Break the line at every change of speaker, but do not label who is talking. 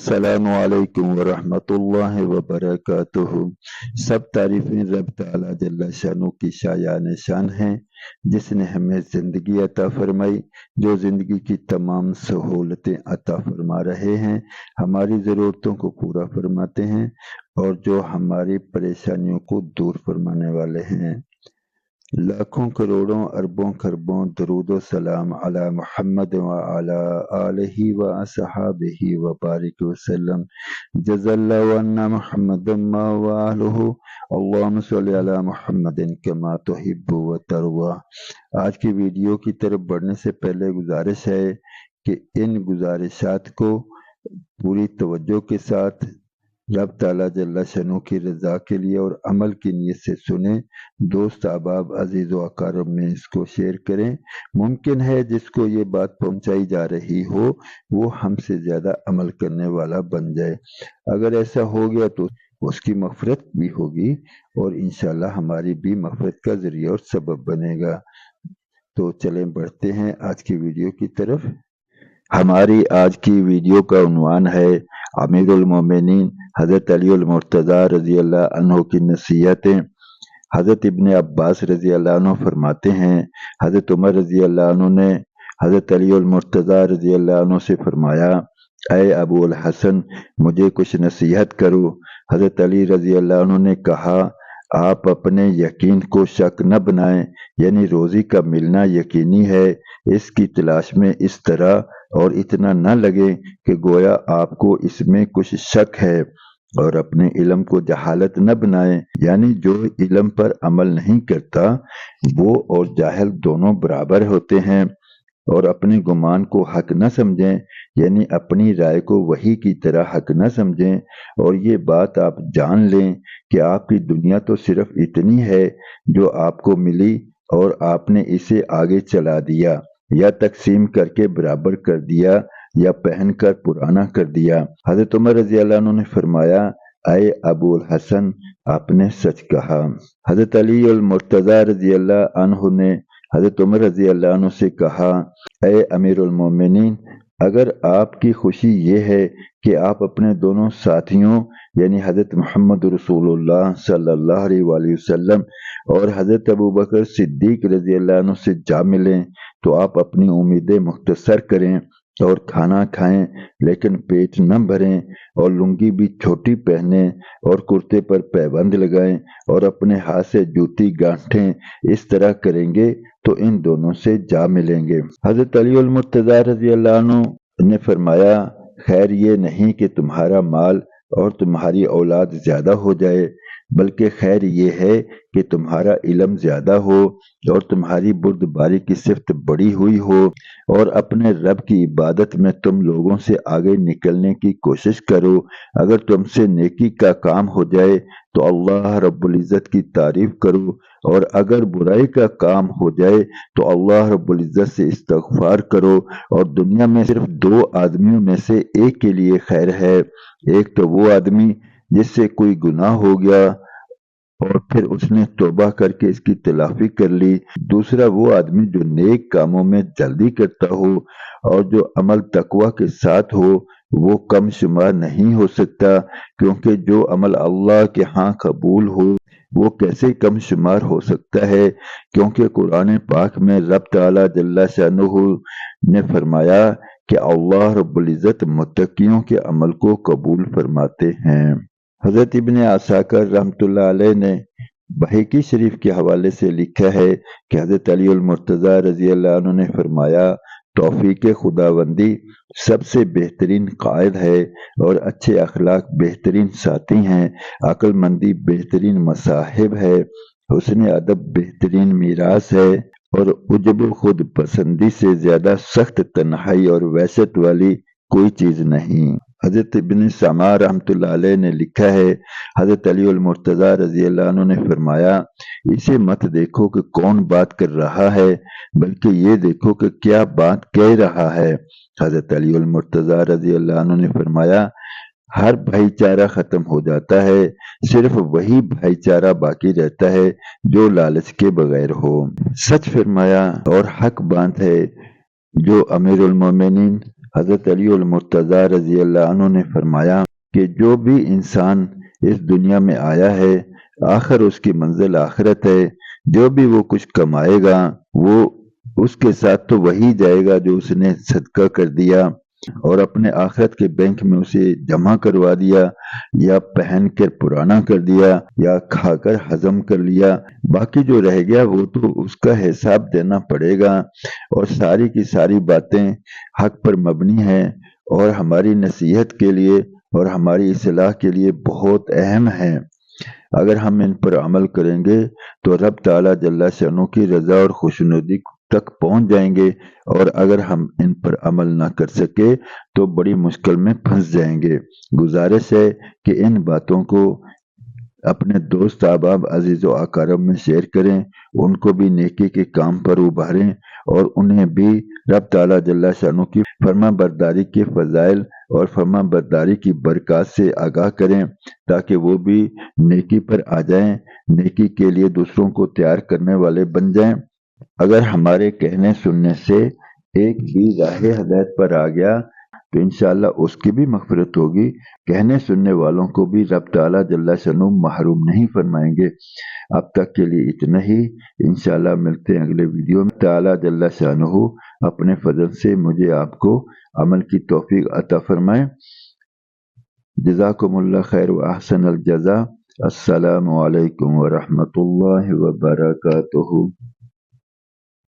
अस्सलामु अलैकुम वरहमतुल्लाहि वबरकातुहू। सब तारीफें रब ताला जल्ला शानू की शायान शान हैं, जिसने हमें ज़िंदगी अता फरमाई, जो ज़िंदगी की तमाम सहूलतें अता फरमा रहे हैं, हमारी ज़रूरतों को पूरा फरमाते हैं और जो हमारी परेशानियों को दूर फरमाने वाले हैं। लाखों करोड़ों अरबों खरबों दरूद व सलाम अला मुहम्मद व अला आलिहि व असहाबिहि व बारिक वसल्लम। जज़ल्लाहु अन्ना मुहम्मदन मा व आलुहु। अल्लाहुम्मा सल्लि अला मुहम्मदिन कमा तुहिब्बु व तर्वा। आज की वीडियो की तरफ बढ़ने से पहले गुजारिश है कि इन गुजारिशात को पूरी तवज्जो के साथ रब ताला जल्ला शनु की रज़ा के लिए और अमल की नीयत से सुने। दोस्त अहबाब अजीज़ व अकारब में इसको शेयर करें। मुमकिन है जिसको ये बात पहुंचाई जा रही हो वो हमसे ज़्यादा अमल करने वाला बन जाए। अगर ऐसा हो गया तो उसकी मग़फ़िरत भी होगी और इंशाअल्लाह हमारी भी मग़फ़िरत का ज़रिया और सबब बनेगा। तो चलें बढ़ते हैं आज की वीडियो की तरफ। हमारी आज की वीडियो का उन्वान है अमीरुल मोमिनीन हज़रत अली मुर्तज़ा रज़ी अल्लाह अन्हु की नसीहतें। हज़रत इब्न अब्बास रज़ी अल्लाह अन्हु फरमाते हैं, हज़रत उमर रज़ी अल्लाह अन्हु ने हज़रत अली मुर्तज़ा रज़ी अल्लाह अन्हु से फरमाया, ऐ अबूल हसन मुझे कुछ नसीहत करो। हज़रत अली रज़ी अल्लाह अन्हु ने कहा, आप अपने यकीन को शक न बनाएं, यानी रोज़ी का मिलना यकीनी है, इसकी तलाश में इस तरह और इतना न लगे कि गोया आपको इसमें कुछ शक है, और अपने इल्म को जहालत न बनाएं, यानी जो इल्म पर अमल नहीं करता वो और जाहिल दोनों बराबर होते हैं। और अपने गुमान को हक न समझें, यानी अपनी राय को वही की तरह हक न समझें। और ये बात आप जान लें कि आपकी दुनिया तो सिर्फ इतनी है जो आपको मिली और आपने इसे आगे चला दिया या तकसीम करके बराबर कर दिया या पहनकर पुराना कर दिया। हज़रत उमर रज़ी अल्लाह अन्हु ने फरमाया, ऐ अबूल हसन आपने सच कहा। हज़रत अली अल मुर्तज़ा रज़ी अल्लाह अन्हु ने हज़रत उमर रज़ी अल्लाह अन्हु से कहा, ऐ अमीरुल मोमिनीन अगर आपकी खुशी ये है कि आप अपने दोनों साथियों यानी हज़रत मोहम्मद रसूलुल्लाह सल्लल्लाहु अलैहि वसल्लम और हज़रत अबू बकर सिद्दीक रज़ी अल्लाह अन्हु से जा मिलें तो आप अपनी उम्मीदें मुख्तसर करें और खाना खाएं लेकिन पेट न भरें, और लुंगी भी छोटी पहनें और कुर्ते पर पैबंद लगाएं और अपने हाथ से जूती गांठें। इस तरह करेंगे तो इन दोनों से जा मिलेंगे। हज़रत अली अल मुर्तज़ा रज़ी अल्लाह अन्हु ने फरमाया, खैर ये नहीं कि तुम्हारा माल और तुम्हारी औलाद ज्यादा हो जाए, बल्कि खैर ये है कि तुम्हारा इल्म ज्यादा हो और तुम्हारी बुर्दबारी की सिफ्त बड़ी हुई हो और अपने रब की इबादत में तुम लोगों से आगे निकलने की कोशिश करो। अगर तुमसे नेकी का काम हो जाए तो अल्लाह रब्बुल इज़्ज़त की तारीफ करो, और अगर बुराई का काम हो जाए तो अल्लाह रब्बुल इज़्ज़त से इस्तग़फ़ार करो। और दुनिया में सिर्फ दो आदमियों में से एक के लिए खैर है, एक तो वो आदमी जिससे कोई गुनाह हो गया और फिर उसने तौबा करके इसकी तलाफी कर ली, दूसरा वो आदमी जो नेक कामों में जल्दी करता हो और जो अमल तकवा के साथ हो। वो कम शुमार नहीं हो सकता, क्योंकि जो अमल अल्लाह के यहाँ कबूल हो वो कैसे कम शुमार हो सकता है, क्योंकि कुरान पाक में रब ताला जल्ला शानुहु ने फरमाया कि अल्लाह रब्बुल इज़्ज़त मुत्तकियों के अमल को कबूल फरमाते हैं। हज़रत इब्न आसाकर रहमतुल्लाह अलैह ने बहकी शरीफ के हवाले से लिखा है कि हज़रत अली अल मुर्तज़ा रज़ी अल्लाह अन्हु ने फरमाया, तौफीक खुदावंदी सबसे बेहतरीन कायद है और अच्छे अखलाक बेहतरीन साथी हैं, अक्लमंदी बेहतरीन मसाहिब है, हुस्न अदब बेहतरीन मीरास है, और उजब खुद पसंदी से ज्यादा सख्त तन्हाई और वहशत वाली कोई चीज नहीं। हज़रत इब्न समा रहमतुल्लाह अलैह ने लिखा है, हज़रत अली अल मुर्तज़ा रज़ी अल्लाह अन्हु ने फरमाया, इसे मत देखो कि कौन बात कर रहा है, बल्कि ये देखो कि क्या बात कह रहा है। हज़रत अली अल मुर्तज़ा रज़ी अल्लाह अन्हु ने फरमाया, हर भाईचारा खत्म हो जाता है, सिर्फ वही भाईचारा बाकी रहता है जो लालच के बगैर हो। सच फरमाया और हक बात है जो अमीरुल मोमिनीन حضرت علی المرتضیٰ رضی اللہ عنہ نے فرمایا کہ جو بھی انسان اس دنیا میں آیا ہے آخر اس کی منزل آخرت ہے، جو بھی وہ کچھ کمائے گا وہ اس کے ساتھ تو وہی جائے گا جو اس نے صدقہ کر دیا اور اپنے آخرت کے بینک میں اسے جمع کروا دیا، یا پہن کر پرانا کر دیا، یا کھا کر ہضم کر لیا۔ باقی جو رہ گیا وہ تو اس کا حساب دینا پڑے گا، اور ساری کی ساری باتیں حق پر مبنی ہیں اور ہماری نصیحت کے لیے اور ہماری اصلاح کے لیے بہت اہم ہیں۔ اگر ہم ان پر عمل کریں گے تو رب تعالیٰ جل شانہ کی رضا اور خوشنودی تک پہنچ جائیں گے، اور اگر ہم ان پر عمل نہ کر سکے تو بڑی مشکل میں پھنس جائیں گے۔ گزارش ہے کہ ان باتوں کو اپنے دوست احباب عزیز و اقارب میں شیئر کریں، ان کو بھی نیکی کے کام پر ابھاریں، اور انہیں بھی رب تعالیٰ جل شانہ کی فرما برداری کے فضائل اور فرما برداری کی برکات سے آگاہ کریں، تاکہ وہ بھی نیکی پر آ جائیں، نیکی کے لیے دوسروں کو تیار کرنے والے بن جائیں۔ اگر ہمارے کہنے سننے سے ایک بھی راہ ہدایت پر آ گیا تو انشاءاللہ اس کی بھی مغفرت ہوگی، کہنے سننے والوں کو بھی رب تعالیٰ جل شانہ محروم نہیں فرمائیں گے۔ اب تک کے لیے اتنا ہی، انشاءاللہ ملتے ہیں اگلے ویڈیو میں۔ تعالیٰ جل شانہ اپنے فضل سے مجھے آپ کو عمل کی توفیق عطا فرمائے۔ جزاکم اللہ خیر و احسن الجزا۔ السلام علیکم ورحمۃ اللہ وبرکاتہ۔